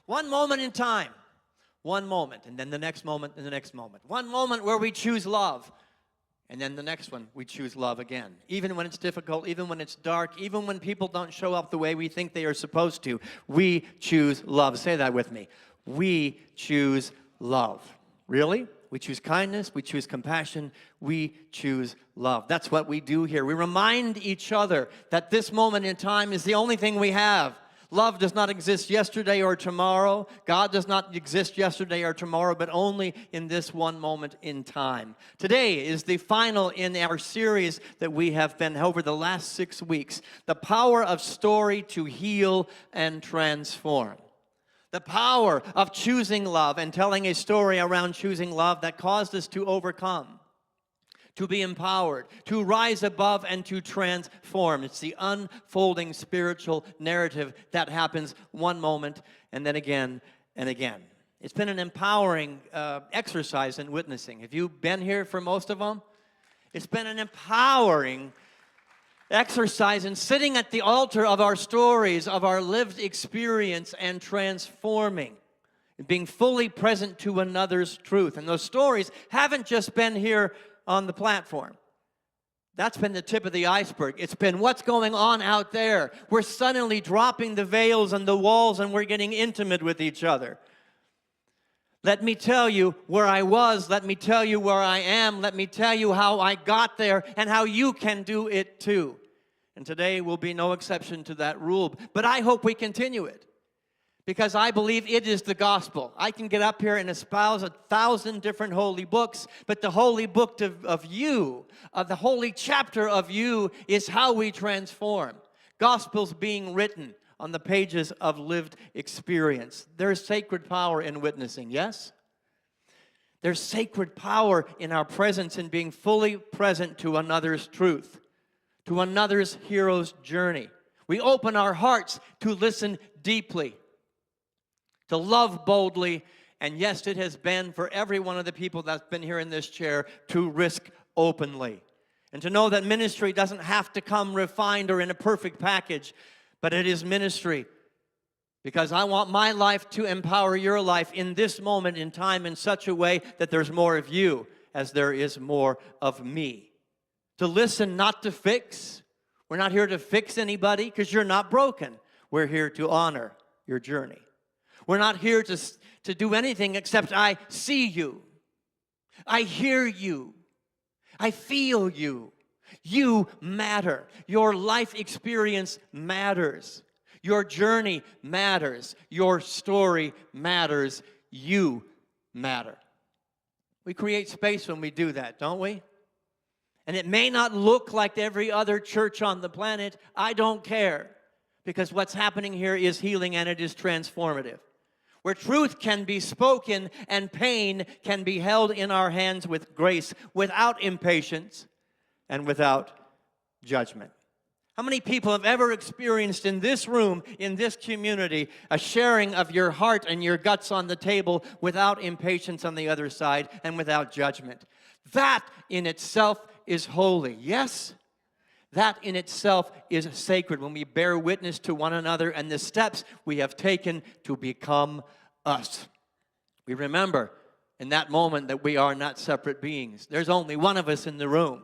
One moment in time. One moment, and then the next moment, and the next moment. One moment where we choose love, and then the next one, we choose love again. Even when it's difficult, even when it's dark, even when people don't show up the way we think they are supposed to, we choose love. Say that with me. We choose love. Really? We choose kindness, we choose compassion, we choose love. That's what we do here. We remind each other that this moment in time is the only thing we have. Love does not exist yesterday or tomorrow. God does not exist yesterday or tomorrow, but only in this one moment in time. Today is the final in our series that we have been over the last 6 weeks. The power of story to heal and transform. The power of choosing love and telling a story around choosing love that caused us to overcome, to be empowered, to rise above, and to transform. It's the unfolding spiritual narrative that happens one moment and then again and again. It's been an empowering exercise in witnessing. Have you been here for most of them? It's been an empowering exercise in sitting at the altar of our stories, of our lived experience, and transforming, and being fully present to another's truth. And those stories haven't just been here on the platform. That's been the tip of the iceberg. It's been what's going on out there. We're suddenly dropping the veils and the walls, and we're getting intimate with each other. Let me tell you where I was. Let me tell you where I am. Let me tell you how I got there and how you can do it too. And today will be no exception to that rule. But I hope we continue it, because I believe it is the gospel. I can get up here and espouse 1,000 different holy books, but the holy book of you, of the holy chapter of you, is how we transform. Gospels being written on the pages of lived experience. There's sacred power in witnessing, yes? There's sacred power in our presence, in being fully present to another's truth, to another's hero's journey. We open our hearts to listen deeply, to love boldly, and yes, it has been for every one of the people that's been here in this chair to risk openly. And to know that ministry doesn't have to come refined or in a perfect package, but it is ministry, because I want my life to empower your life in this moment in time in such a way that there's more of you as there is more of me. To listen, not to fix. We're not here to fix anybody, because you're not broken. We're here to honor your journey. We're not here to do anything except I see you. I hear you. I feel you. You matter. Your life experience matters. Your journey matters. Your story matters. You matter. We create space when we do that, don't we? And it may not look like every other church on the planet. I don't care, because what's happening here is healing, and it is transformative. Where truth can be spoken and pain can be held in our hands with grace, without impatience and without judgment. How many people have ever experienced in this room, in this community, a sharing of your heart and your guts on the table without impatience on the other side and without judgment? That in itself is holy. Yes? That in itself is sacred, when we bear witness to one another and the steps we have taken to become us. We remember in that moment that we are not separate beings. There's only one of us in the room.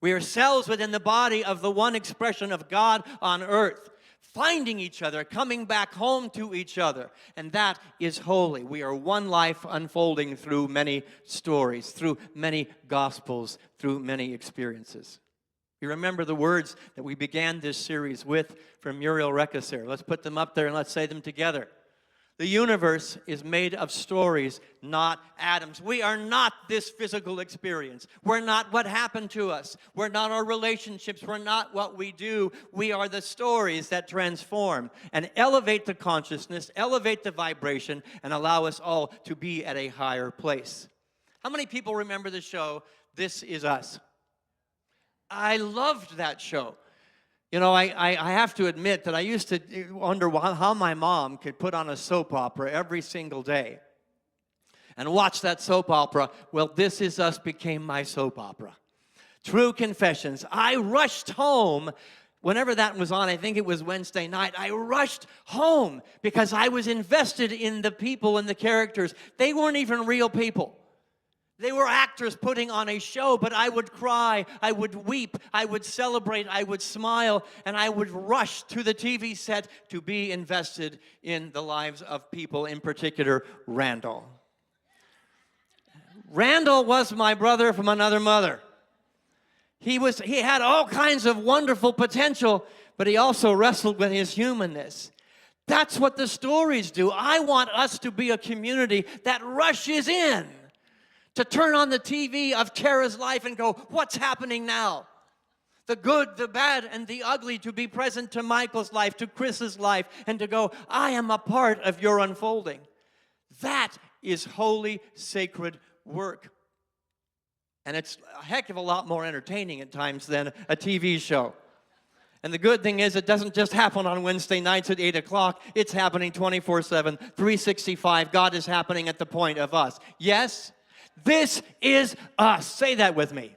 We are cells within the body of the one expression of God on earth, finding each other, coming back home to each other, and that is holy. We are one life unfolding through many stories, through many gospels, through many experiences. You remember the words that we began this series with from Muriel Recasser. Let's put them up there and let's say them together. The universe is made of stories, not atoms. We are not this physical experience. We're not what happened to us. We're not our relationships. We're not what we do. We are the stories that transform and elevate the consciousness, elevate the vibration, and allow us all to be at a higher place. How many people remember the show, This Is Us? I loved that show. You know, I have to admit that I used to wonder how my mom could put on a soap opera every single day and watch that soap opera. Well, This Is Us became my soap opera. True confessions. I rushed home Whenever that was on, I think it was Wednesday night, I rushed home because I was invested in the people and the characters. They weren't even real people. They were actors putting on a show, but I would cry, I would weep, I would celebrate, I would smile, and I would rush to the TV set to be invested in the lives of people, in particular, Randall. Randall was my brother from another mother. He had all kinds of wonderful potential, but he also wrestled with his humanness. That's what the stories do. I want us to be a community that rushes in to turn on the TV of Tara's life and go, what's happening now? The good, the bad, and the ugly, to be present to Michael's life, to Chris's life, and to go, I am a part of your unfolding. That is holy, sacred work. And it's a heck of a lot more entertaining at times than a TV show. And the good thing is it doesn't just happen on Wednesday nights at 8 o'clock. It's happening 24/7, 365. God is happening at the point of us. Yes? This is us. Say that with me.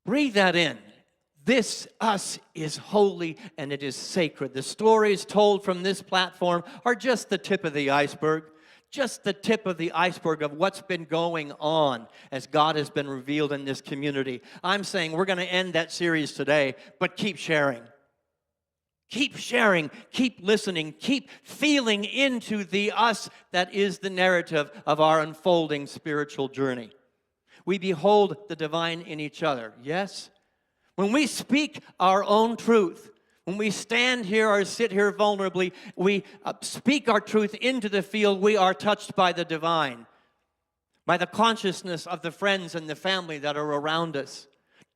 Breathe that in. This us is holy and it is sacred. The stories told from this platform are just the tip of the iceberg. Just the tip of the iceberg of what's been going on as God has been revealed in this community. I'm saying we're going to end that series today, but keep sharing. Keep sharing, keep listening, keep feeling into the us that is the narrative of our unfolding spiritual journey. We behold the divine in each other, yes? When we speak our own truth, when we stand here or sit here vulnerably, we speak our truth into the field, we are touched by the divine, by the consciousness of the friends and the family that are around us.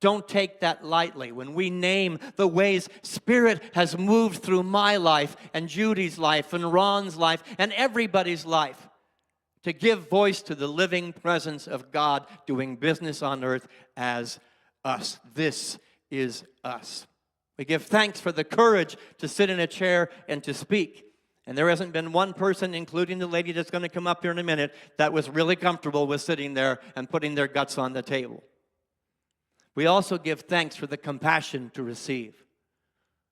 Don't take that lightly. When we name the ways Spirit has moved through my life and Judy's life and Ron's life and everybody's life to give voice to the living presence of God doing business on earth as us. This is us. We give thanks for the courage to sit in a chair and to speak. And there hasn't been one person, including the lady that's going to come up here in a minute, that was really comfortable with sitting there and putting their guts on the table. We also give thanks for the compassion to receive,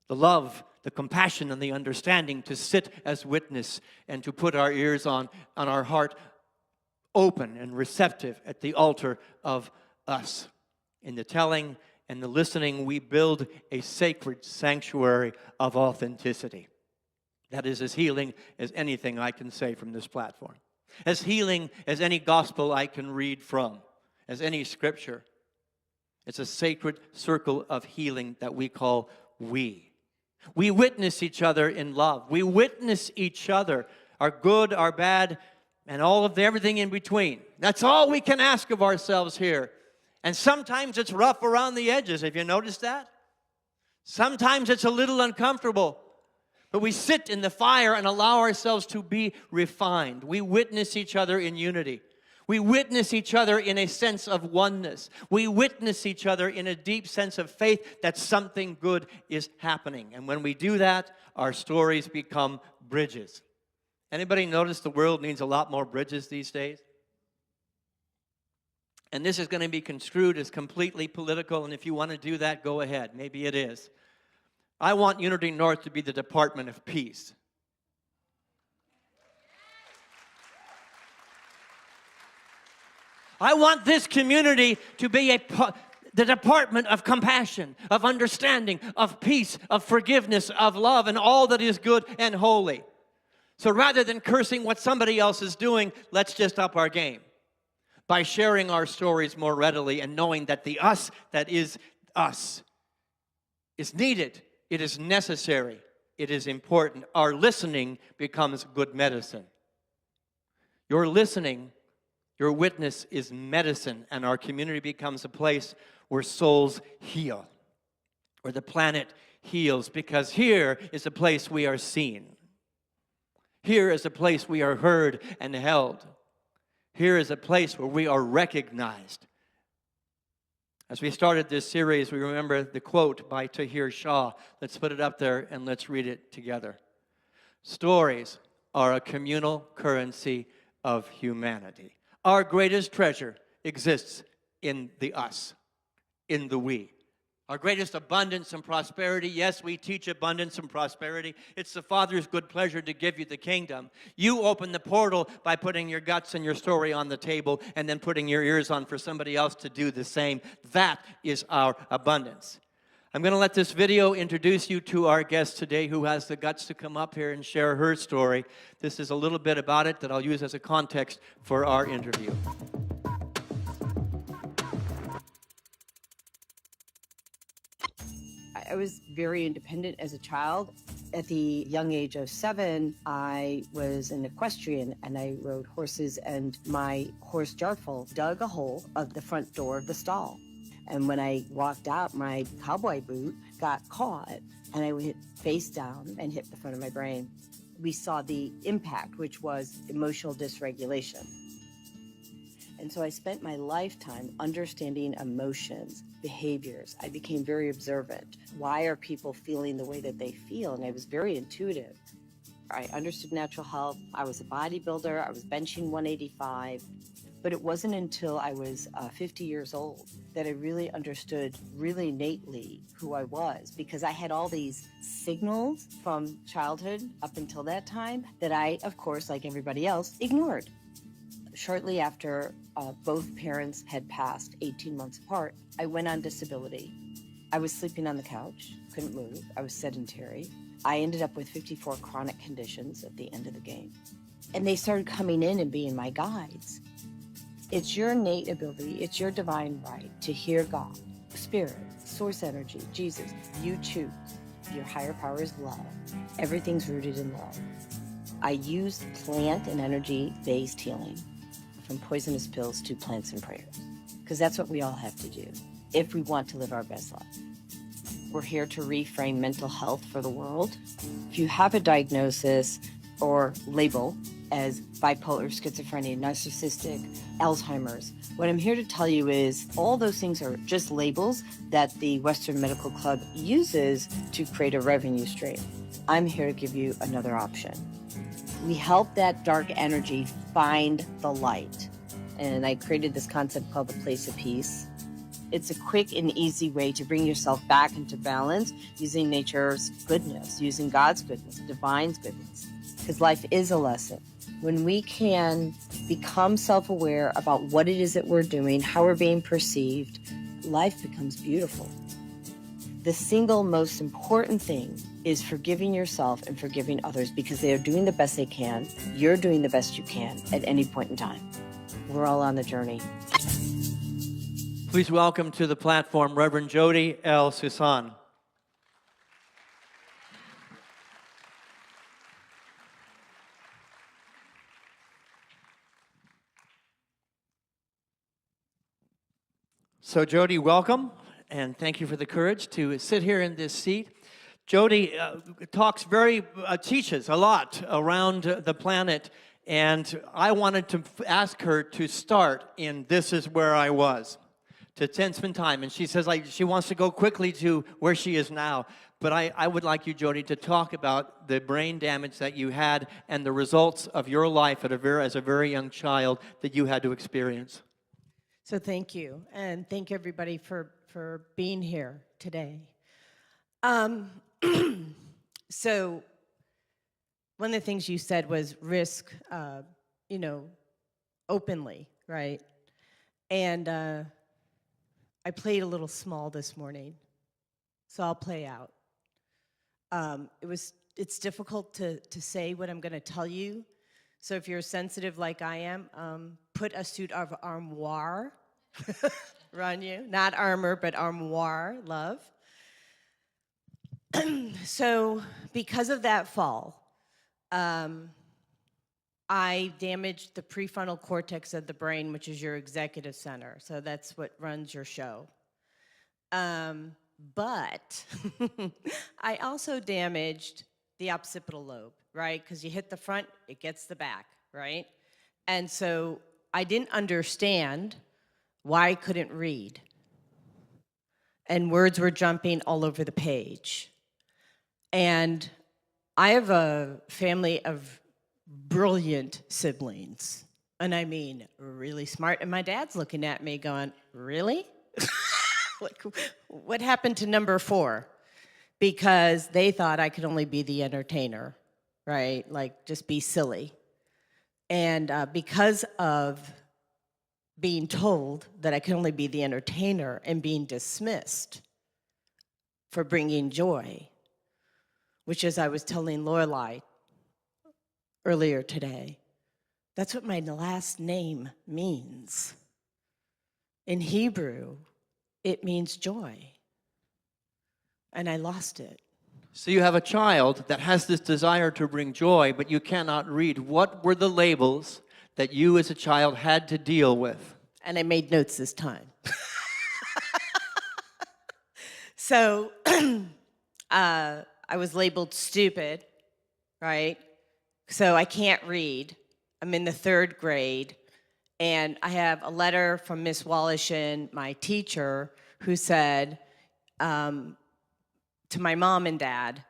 the love, the compassion, and the understanding to sit as witness and to put our ears on our heart open and receptive at the altar of us. In the telling and the listening, we build a sacred sanctuary of authenticity. That is as healing as anything I can say from this platform, as healing as any gospel I can read from, as any scripture. It's a sacred circle of healing that we call we. We witness each other in love. We witness each other, our good, our bad, and all of everything in between. That's all we can ask of ourselves here. And sometimes it's rough around the edges. Have you noticed that? Sometimes it's a little uncomfortable. But we sit in the fire and allow ourselves to be refined. We witness each other in unity. We witness each other in a sense of oneness. We witness each other in a deep sense of faith that something good is happening. And when we do that, our stories become bridges. Anybody notice the world needs a lot more bridges these days? And this is going to be construed as completely political, and if you want to do that, go ahead. Maybe it is. I want Unity North to be the Department of Peace. I want this community to be the department of compassion, of understanding, of peace, of forgiveness, of love, and all that is good and holy. So rather than cursing what somebody else is doing, let's just up our game by sharing our stories more readily and knowing that the us that is us is needed. It is necessary. It is important. Our listening becomes good medicine. Your listening, your witness is medicine, and our community becomes a place where souls heal, where the planet heals, because here is a place we are seen. Here is a place we are heard and held. Here is a place where we are recognized. As we started this series, we remember the quote by Tahir Shah. Let's put it up there and let's read it together. Stories are a communal currency of humanity. Our greatest treasure exists in the us, in the we. Our greatest abundance and prosperity. Yes, we teach abundance and prosperity. It's the Father's good pleasure to give you the kingdom. You open the portal by putting your guts and your story on the table and then putting your ears on for somebody else to do the same. That is our abundance. I'm going to let this video introduce you to our guest today who has the guts to come up here and share her story. This is a little bit about it that I'll use as a context for our interview. I was very independent as a child. At the young age of 7, I was an equestrian and I rode horses, and my horse Jarful dug a hole of the front door of the stall. And when I walked out, my cowboy boot got caught and I went face down and hit the front of my brain. We saw the impact, which was emotional dysregulation. And so I spent my lifetime understanding emotions, behaviors. I became very observant. Why are people feeling the way that they feel? And I was very intuitive. I understood natural health. I was a bodybuilder. I was benching 185. But it wasn't until I was 50 years old that I really understood really innately who I was, because I had all these signals from childhood up until that time that I, of course, like everybody else, ignored. Shortly after both parents had passed 18 months apart, I went on disability. I was sleeping on the couch, couldn't move, I was sedentary. I ended up with 54 chronic conditions at the end of the game. And they started coming in and being my guides. It's your innate ability, it's your divine right to hear God, Spirit, Source Energy, Jesus. You choose. Your higher power is love. Everything's rooted in love. I use plant and energy-based healing, from poisonous pills to plants and prayers, because that's what we all have to do if we want to live our best life. We're here to reframe mental health for the world. If you have a diagnosis or label as bipolar, schizophrenia, narcissistic, Alzheimer's, what I'm here to tell you is all those things are just labels that the Western Medical Club uses to create a revenue stream. I'm here to give you another option. We help that dark energy find the light. And I created this concept called the place of peace. It's a quick and easy way to bring yourself back into balance using nature's goodness, using God's goodness, divine's goodness. Because life is a lesson. When we can become self-aware about what it is that we're doing, how we're being perceived, life becomes beautiful. The single most important thing is forgiving yourself and forgiving others, because they are doing the best they can. You're doing the best you can at any point in time. We're all on the journey. Please welcome to the platform Reverend Jodi Suson. So Jodi, welcome, and thank you for the courage to sit here in this seat. Jodi teaches a lot around the planet, and I wanted to ask her to start in "This is where I was," to spend time. And she says she wants to go quickly to where she is now. But I would like you, Jodi, to talk about the brain damage that you had and the results of your life as a very young child that you had to experience. So thank you, and thank you everybody for being here today. So one of the things you said was risk, openly, right? And I played a little small this morning, so I'll play out. It's difficult to say what I'm going to tell you. So if you're sensitive like I am, put a suit of armoire around you. Not armor, but armoire, love. So because of that fall, I damaged the prefrontal cortex of the brain, which is your executive center. So that's what runs your show. But I also damaged the occipital lobe, right? Because you hit the front, it gets the back, right? And so I didn't understand why I couldn't read. And words were jumping all over the page. And I have a family of brilliant siblings. And I mean, really smart. And my dad's looking at me going, really? Like, what happened to number 4? Because they thought I could only be the entertainer, right? Like, just be silly. And because of being told that I could only be the entertainer and being dismissed for bringing joy, which, as I was telling Lorelai earlier today, that's what my last name means. In Hebrew, it means joy. And I lost it. So you have a child that has this desire to bring joy, but you cannot read. What were the labels that you as a child had to deal with? And I made notes this time. So I was labeled stupid, right? So I can't read. I'm in the 3rd grade, and I have a letter from Miss Wallishin, my teacher, who said to my mom and dad,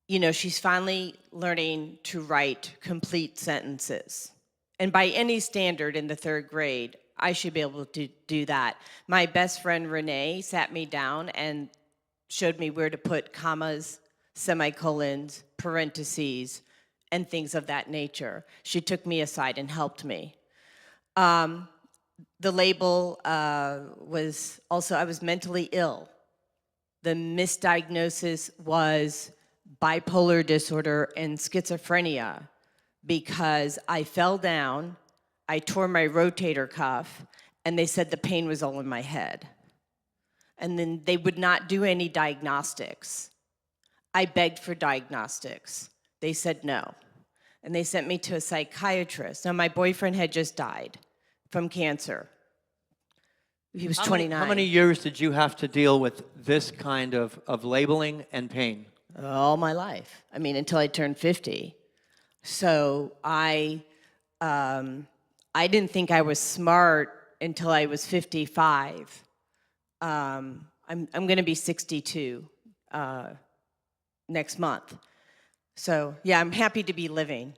you know, she's finally learning to write complete sentences. And by any standard in the 3rd grade, I should be able to do that. My best friend Renee sat me down and showed me where to put commas, semicolons, parentheses, and things of that nature. She took me aside and helped me. The label was also, I was mentally ill. The misdiagnosis was bipolar disorder and schizophrenia because I fell down, I tore my rotator cuff, and they said the pain was all in my head. And then they would not do any diagnostics. I begged for diagnostics. They said no. And they sent me to a psychiatrist. Now, my boyfriend had just died from cancer. He was 29. How many years did you have to deal with this kind of labeling and pain? All my life. I mean, until I turned 50. So I didn't think I was smart until I was 55. I'm going to be 62 next month. So, yeah, I'm happy to be living.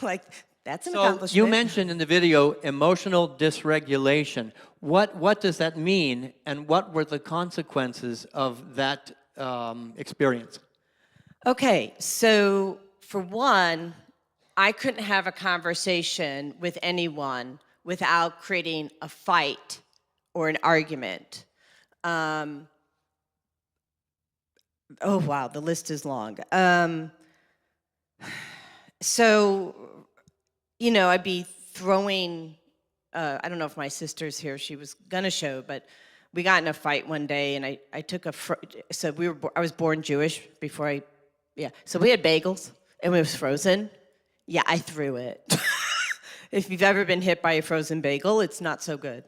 Like, that's an accomplishment. So you mentioned in the video emotional dysregulation. What does that mean, and what were the consequences of that experience? Okay, so for one, I couldn't have a conversation with anyone without creating a fight or an argument. Oh, wow, the list is long. So, you know, I'd be throwing, I don't know if my sister's here, she was gonna show, but we got in a fight one day, and I took I was born Jewish before so we had bagels, and it was frozen. Yeah, I threw it. If you've ever been hit by a frozen bagel, it's not so good.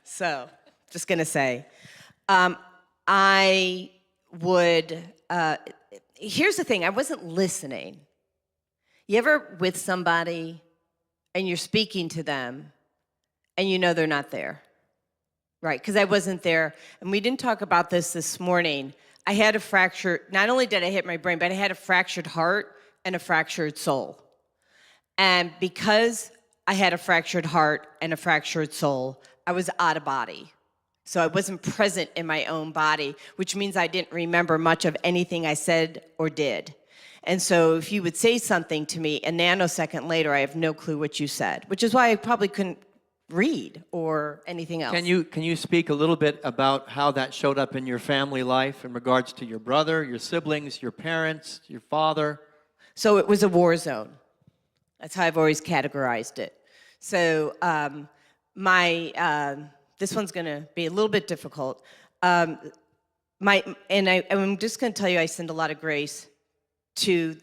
So, just gonna say. I would, here's the thing, I wasn't listening. You ever with somebody and you're speaking to them and you know they're not there? Right, because I wasn't there. And we didn't talk about this morning. I had a fracture, not only did I hit my brain, but I had a fractured heart and a fractured soul. And because I had a fractured heart and a fractured soul, I was out of body. So I wasn't present in my own body, which means I didn't remember much of anything I said or did. And so if you would say something to me, a nanosecond later, I have no clue what you said, which is why I probably couldn't read or anything else. Can you speak a little bit about how that showed up in your family life in regards to your brother, your siblings, your parents, your father? So it was a war zone. That's how I've always categorized it. So this one's going to be a little bit difficult. I'm just going to tell you, I send a lot of grace to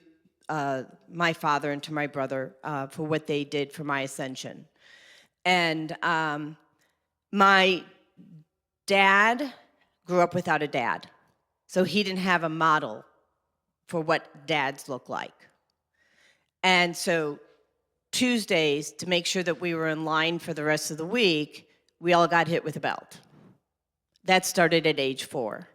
my father and to my brother for what they did for my ascension. And my dad grew up without a dad, so he didn't have a model for what dads look like. And so Tuesdays, to make sure that we were in line for the rest of the week, we all got hit with a belt. That started at age 4.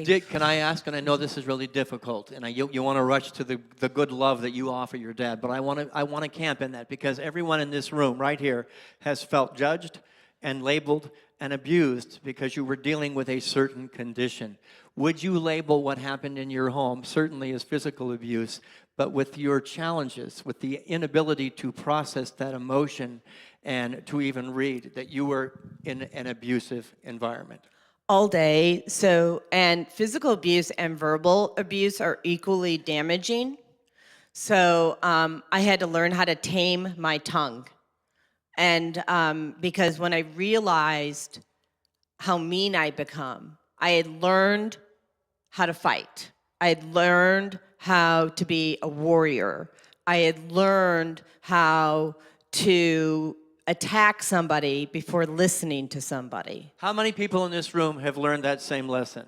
Dick, can I ask, and I know this is really difficult, and you want to rush to the good love that you offer your dad, but I want to camp in that because everyone in this room right here has felt judged and labeled and abused because you were dealing with a certain condition. Would you label what happened in your home, certainly as physical abuse, but with your challenges, with the inability to process that emotion and to even read, that you were in an abusive environment? All day. So, and physical abuse and verbal abuse are equally damaging. So I had to learn how to tame my tongue. And because when I realized how mean I'd become, I had learned how to fight. I had learned how to be a warrior. I had learned how to attack somebody before listening to somebody. How many people in this room have learned that same lesson?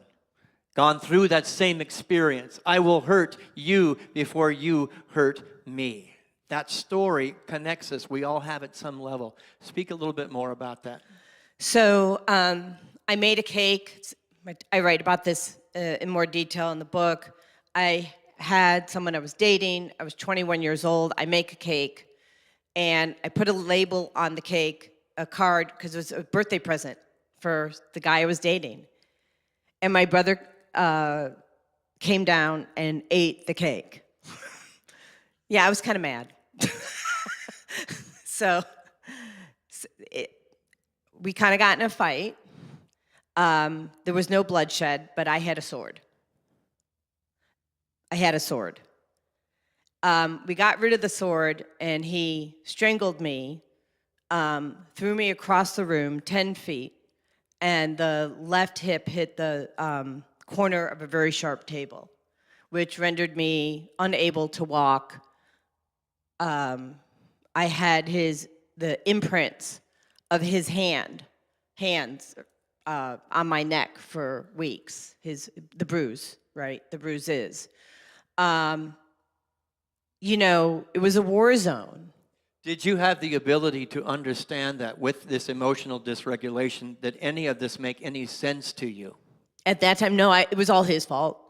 Gone through that same experience? I will hurt you before you hurt me. That story connects us. We all have at some level. Speak a little bit more about that. So I made a cake. I write about this in more detail in the book. I had someone I was dating. I was 21 years old. I make a cake, and I put a label on the cake, a card, because it was a birthday present for the guy I was dating. And my brother came down and ate the cake. Yeah, I was kind of mad. So we kind of got in a fight. There was no bloodshed, but I had a sword. I had a sword. We got rid of the sword, and he strangled me, threw me across the room 10 feet, and the left hip hit the corner of a very sharp table, which rendered me unable to walk. I had the imprints of his hands on my neck for weeks. The bruise, right? The bruises. It was a war zone. Did you have the ability to understand that with this emotional dysregulation, that any of this make any sense to you? At that time, no, it was all his fault.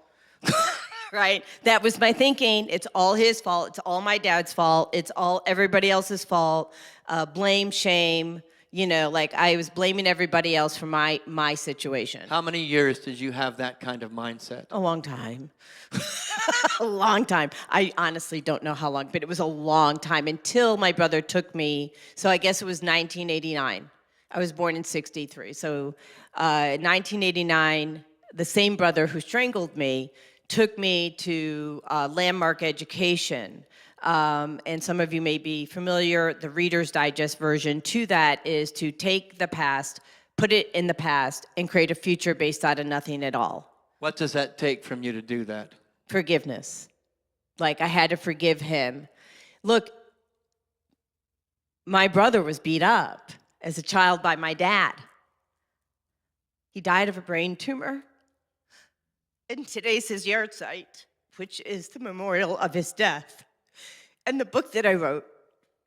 Right? That was my thinking. It's all his fault. It's all my dad's fault. It's all everybody else's fault. Blame, shame. I was blaming everybody else for my situation. How many years did you have that kind of mindset? A long time. A long time. I honestly don't know how long, but it was a long time until my brother took me. So I guess it was 1989. I was born in 63. So 1989, the same brother who strangled me took me to Landmark Education. And some of you may be familiar, the Reader's Digest version to that is to take the past, put it in the past, and create a future based out of nothing at all. What does that take from you to do that? Forgiveness. I had to forgive him. Look, my brother was beat up as a child by my dad. He died of a brain tumor. And today's his yard site, which is the memorial of his death. And the book that I wrote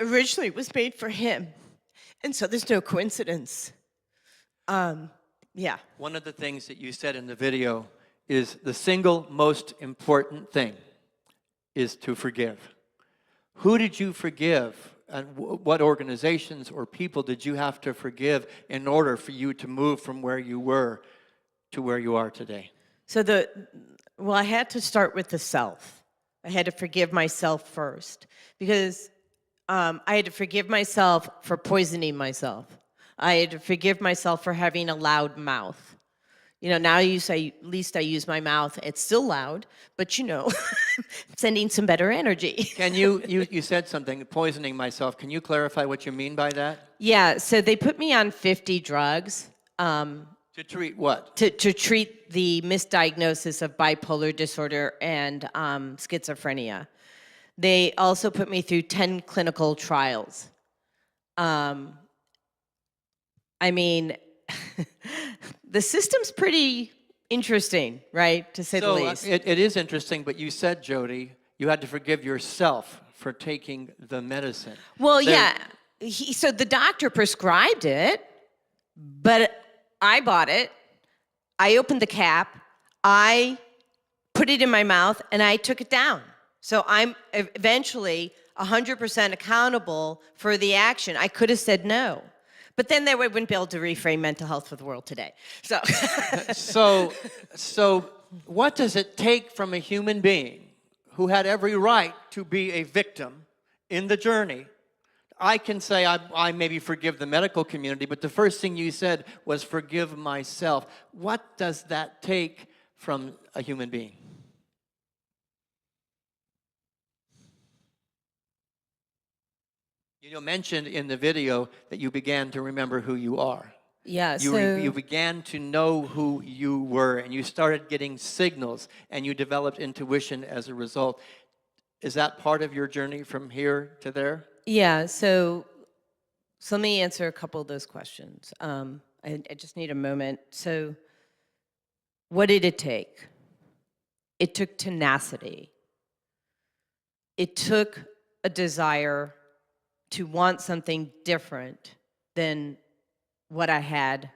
originally was made for him. And so there's no coincidence. Yeah. One of the things that you said in the video is the single most important thing is to forgive. Who did you forgive? And what organizations or people did you have to forgive in order for you to move from where you were to where you are today? So I had to start with the self. I had to forgive myself first because I had to forgive myself for poisoning myself. I had to forgive myself for having a loud mouth. Now you say, at least I use my mouth. It's still loud, but sending some better energy. Can you said something, poisoning myself. Can you clarify what you mean by that? Yeah, so they put me on 50 drugs. To treat what? To treat the misdiagnosis of bipolar disorder and schizophrenia. They also put me through 10 clinical trials. The system's pretty interesting, right, to say the least. It is interesting, but you said, Jodi, you had to forgive yourself for taking the medicine. Well, yeah. So the doctor prescribed it, but I bought it, I opened the cap, I put it in my mouth, and I took it down. So I'm eventually 100% accountable for the action. I could have said no. But then they wouldn't be able to reframe mental health for the world today. So, So what does it take from a human being who had every right to be a victim in the journey? I can say I maybe forgive the medical community, but the first thing you said was forgive myself. What does that take from a human being? You mentioned in the video that you began to remember who you are. yeah, You began to know who you were, and you started getting signals, and you developed intuition as a result. Is that part of your journey from here to there? yeah, so let me answer a couple of those questions. I just need a moment. So what did it take? It took tenacity. It took a desire to want something different than what I had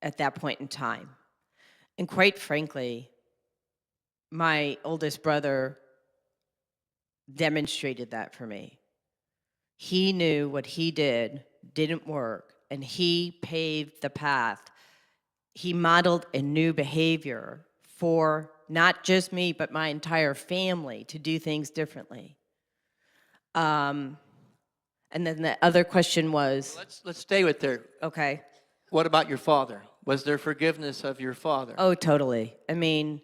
at that point in time. And quite frankly, my oldest brother demonstrated that for me. He knew what he did didn't work, and he paved the path. He modeled a new behavior for not just me, but my entire family to do things differently. And then the other question was, Let's stay with there. okay. What about your father? Was there forgiveness of your father? Oh, totally. I mean,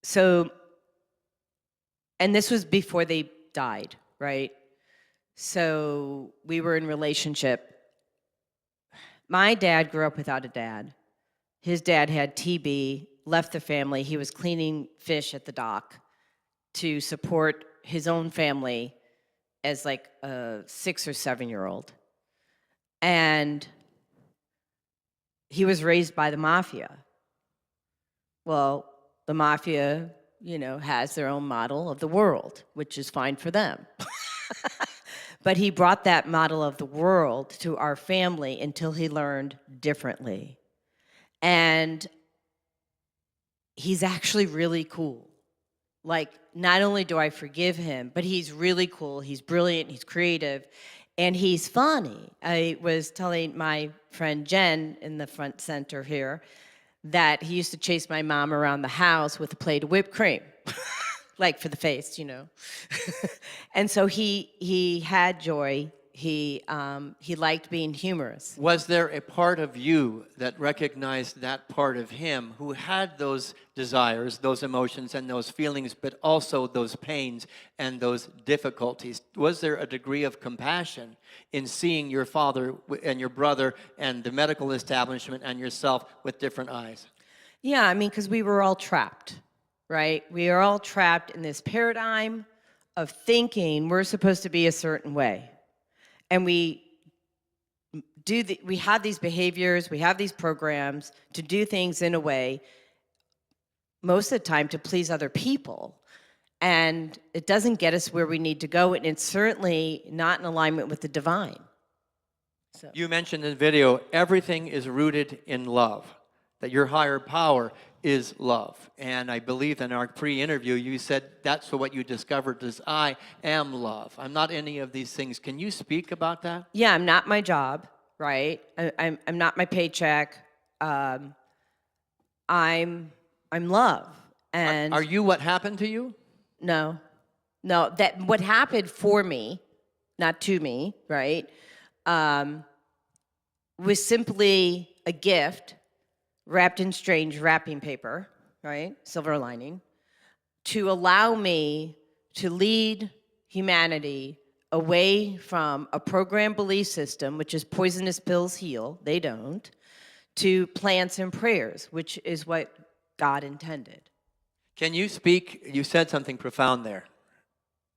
so, and this was before they died, right? So we were in relationship. My dad grew up without a dad. His dad had TB, left the family. He was cleaning fish at the dock to support his own family as like a 6 or 7-year-old. And he was raised by the mafia. Well, the mafia, has their own model of the world, which is fine for them. But he brought that model of the world to our family until he learned differently. And he's actually really cool. Like, not only do I forgive him, but he's really cool, he's brilliant, he's creative, and he's funny. I was telling my friend Jen in the front center here that he used to chase my mom around the house with a plate of whipped cream. Like for the face, And so he had joy. He liked being humorous. Was there a part of you that recognized that part of him who had those desires, those emotions, and those feelings, but also those pains and those difficulties? Was there a degree of compassion in seeing your father and your brother and the medical establishment and yourself with different eyes? Yeah, I mean, because we were all trapped, right? We are all trapped in this paradigm of thinking we're supposed to be a certain way. And we have these behaviors, we have these programs to do things in a way, most of the time to please other people. And it doesn't get us where we need to go, and it's certainly not in alignment with the divine. So. You mentioned in the video, everything is rooted in love, that your higher power is love. And I believe in our pre-interview, you said that's what you discovered is I am love. I'm not any of these things. Can you speak about that? Yeah, I'm not my job, right? I'm not my paycheck. I'm love. And are you what happened to you? No, that what happened for me, not to me, right, was simply a gift wrapped in strange wrapping paper, right, silver lining, to allow me to lead humanity away from a program belief system, which is poisonous pills heal, they don't, to plants and prayers, which is what God intended. Can you speak? You said something profound there.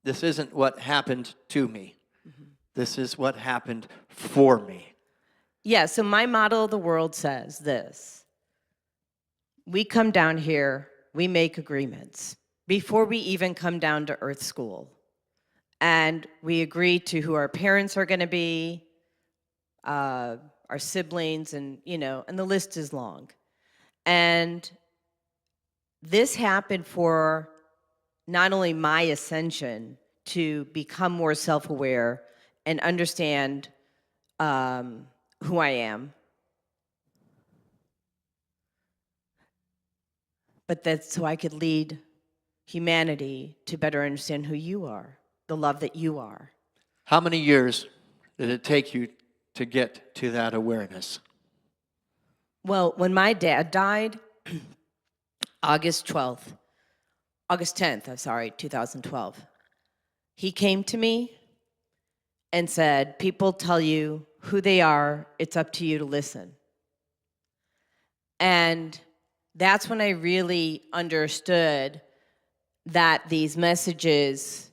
This isn't what happened to me. Mm-hmm. This is what happened for me. Yeah, so my model of the world says this. We come down here, we make agreements before we even come down to Earth School. And we agree to who our parents are going to be, our siblings, and the list is long. And this happened for not only my ascension to become more self-aware and understand who I am. But that's so I could lead humanity to better understand who you are, the love that you are. How many years did it take you to get to that awareness? Well, when my dad died, August 10th, 2012, he came to me and said, people tell you who they are, it's up to you to listen. And that's when I really understood that these messages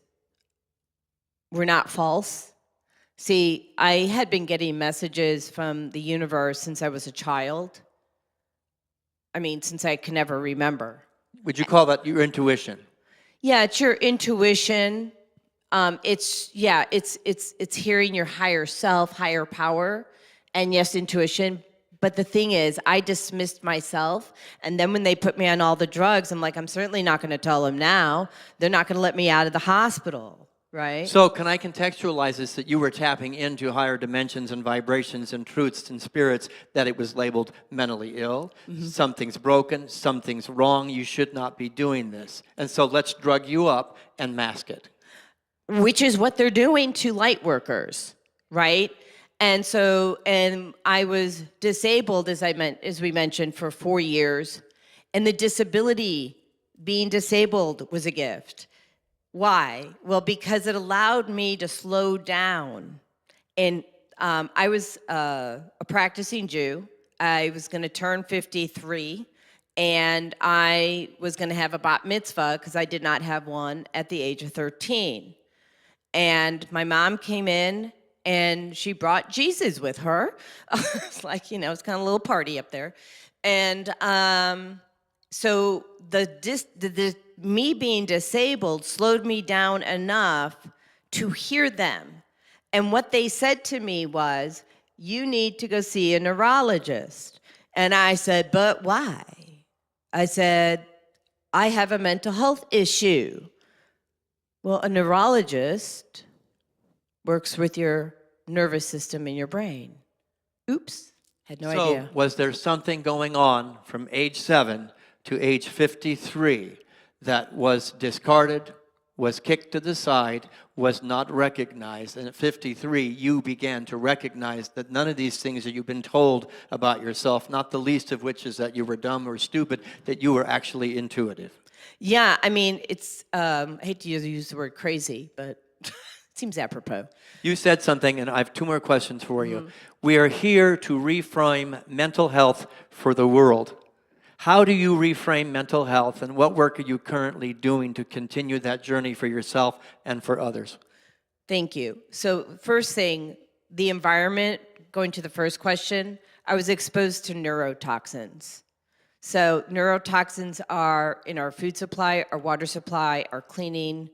were not false. See, I had been getting messages from the universe since I was a child. I mean, since I can never remember. Would you call that your intuition? Yeah, it's your intuition. It's hearing your higher self, higher power, and yes, intuition. But the thing is, I dismissed myself, and then when they put me on all the drugs, I'm like, I'm certainly not going to tell them now. They're not going to let me out of the hospital, right? So can I contextualize this that you were tapping into higher dimensions and vibrations and truths and spirits, that it was labeled mentally ill, something's broken, something's wrong, you should not be doing this. And so let's drug you up and mask it. Which is what they're doing to light workers, right? And so, and I was disabled, as we mentioned, for 4 years. And the disability, being disabled, was a gift. Why? Well, because it allowed me to slow down. And I was a practicing Jew. I was going to turn 53. And I was going to have a bat mitzvah, because I did not have one at the age of 13. And my mom came in, and she brought Jesus with her. It's like, you know, it's kind of a little party up there. And so me being disabled slowed me down enough to hear them. And what they said to me was, you need to go see a neurologist. And I said, but why? I said, I have a mental health issue. Well, a neurologist works with your nervous system in your brain. Oops, had no idea. So was there something going on from age 7 to age 53 that was discarded, was kicked to the side, was not recognized? And at 53, you began to recognize that none of these things that you've been told about yourself, not the least of which is that you were dumb or stupid, that you were actually intuitive. Yeah, I mean, it's, I hate to use the word crazy, but it seems apropos. You said something, and I have 2 more questions for you. We are here to reframe mental health for the world. How do you reframe mental health, and what work are you currently doing to continue that journey for yourself and for others? Thank you. So first thing, the environment, going to the first question, I was exposed to neurotoxins. So neurotoxins are in our food supply, our water supply, our cleaning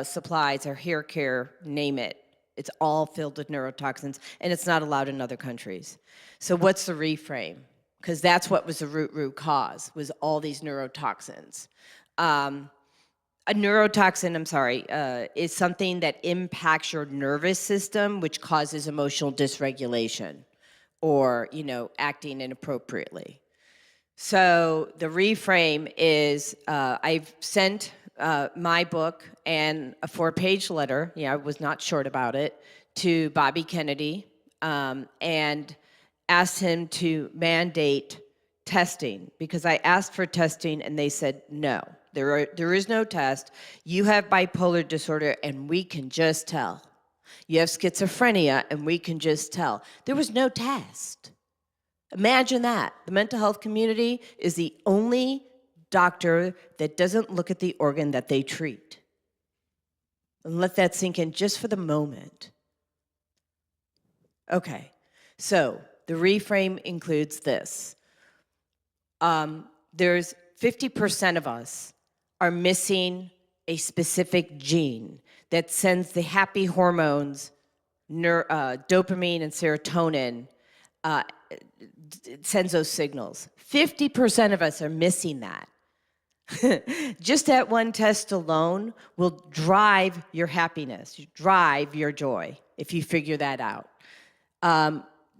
supplies, our hair care, name it. It's all filled with neurotoxins, and it's not allowed in other countries. So what's the reframe? Because that's what was the root cause, was all these neurotoxins. A neurotoxin, is something that impacts your nervous system, which causes emotional dysregulation or, you know, acting inappropriately. So the reframe is, I've sent my book and a 4-page letter, I was not short about it, to Bobby Kennedy, and asked him to mandate testing, because I asked for testing and they said, no, there is no test. You have bipolar disorder and we can just tell. You have schizophrenia and we can just tell. There was no test. Imagine that. The mental health community is the only doctor that doesn't look at the organ that they treat. And let that sink in just for the moment. Okay, so the reframe includes this. There's 50% of us are missing a specific gene that sends the happy hormones, dopamine and serotonin, sends those signals. 50% of us are missing that. Just that one test alone will drive your happiness, drive your joy, if you figure that out.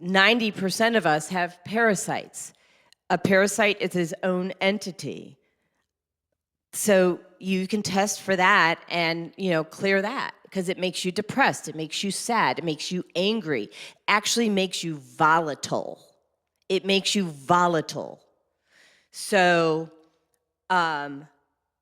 90% of us have parasites. A parasite is its own entity. So you can test for that and, clear that, because it makes you depressed, it makes you sad, it makes you angry, actually makes you volatile. It makes you volatile. So I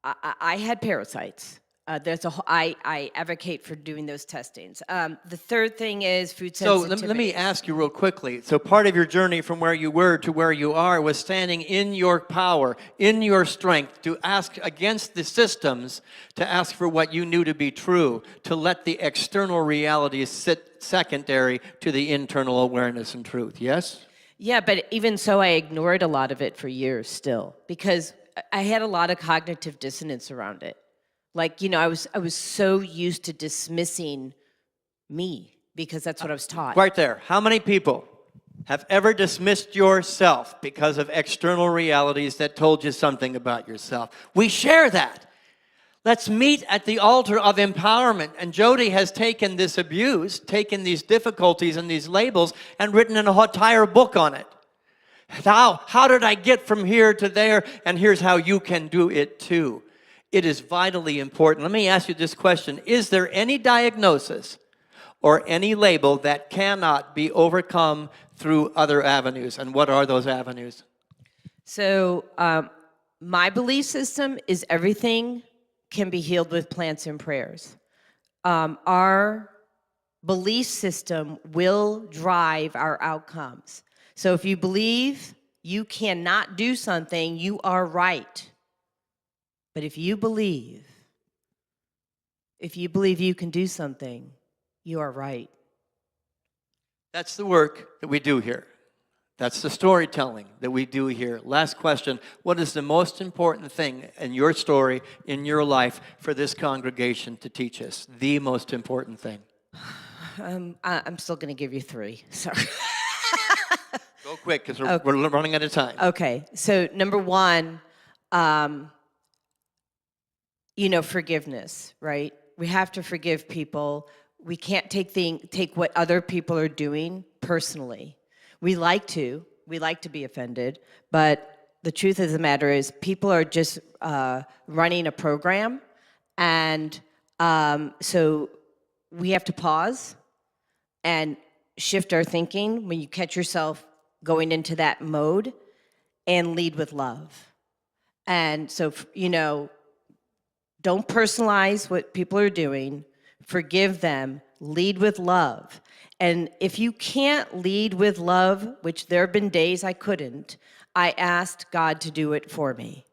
had parasites. I advocate for doing those testings. The third thing is food sensitivity. So let me ask you real quickly. So part of your journey from where you were to where you are was standing in your power, in your strength, to ask against the systems, to ask for what you knew to be true, to let the external realities sit secondary to the internal awareness and truth, yes? Yeah, but even so, I ignored a lot of it for years still, because I had a lot of cognitive dissonance around it. Like, I was so used to dismissing me because that's what I was taught. Right there. How many people have ever dismissed yourself because of external realities that told you something about yourself? We share that. Let's meet at the altar of empowerment. And Jodi has taken this abuse, taken these difficulties and these labels, and written an entire book on it. How did I get from here to there? And here's how you can do it too. It is vitally important. Let me ask you this question. Is there any diagnosis or any label that cannot be overcome through other avenues? And what are those avenues? So my belief system is everything can be healed with plants and prayers. Our belief system will drive our outcomes. So if you believe you cannot do something, you are right. But if you believe you can do something, you are right. That's the work that we do here. That's the storytelling that we do here. Last question. What is the most important thing in your story, in your life, for this congregation to teach us? The most important thing. I'm still going to give you 3. Sorry. Go quick, because we're running out of time. Okay. So number 1, forgiveness, right? We have to forgive people. We can't take what other people are doing personally. We like to be offended, but the truth of the matter is people are just running a program, and so we have to pause and shift our thinking when you catch yourself going into that mode, and lead with love. And so, don't personalize what people are doing. Forgive them. Lead with love. And if you can't lead with love, which there have been days I couldn't, I asked God to do it for me.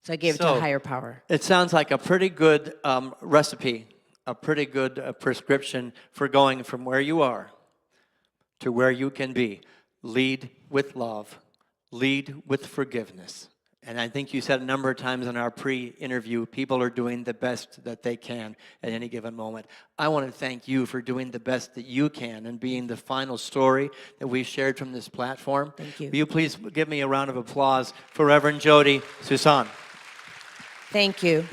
So I gave it to a higher power. It sounds like a pretty good recipe, a pretty good prescription for going from where you are to where you can be. Lead with love. Lead with forgiveness. And I think you said a number of times in our pre-interview, people are doing the best that they can at any given moment. I want to thank you for doing the best that you can and being the final story that we shared from this platform. Thank you. Will you please give me a round of applause for Reverend Jodi Suson? Thank you.